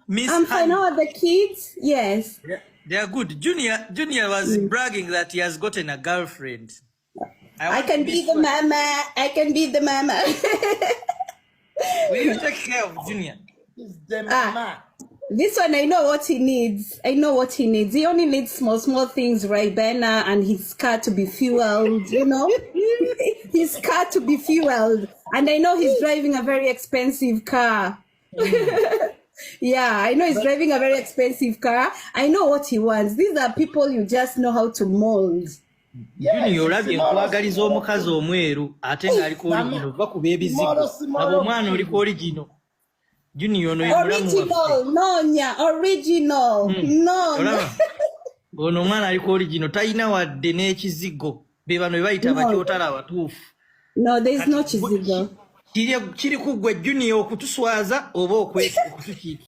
Miss I'm fine. How are the kids? Yes. Yeah, they are good. Junior was bragging that he has gotten a girlfriend. I can be the mama. I can be the mama. Will you take care of Junior? He's the mama. This one, I know what he needs. I know what he needs. He only needs small things, right, Benna, and his car to be fueled, you know? His car to be fueled. And I know he's driving a very expensive car. Yeah, I know he's driving a very expensive car. I know what he wants. These are people you just know how to mold. Junior olabye nkwagaliza omukazi omweru ate ng'aliko origino va kuba ebizigo abo omwana oliko origino. Junior ono original nonya original no ono omwana aliko origino talina wadde n'ekizigo be bano bayita abakyotala abatuufu. No, there is no kizigo. Kiri ku ggwe Junior okutuswaza oba okutukiika.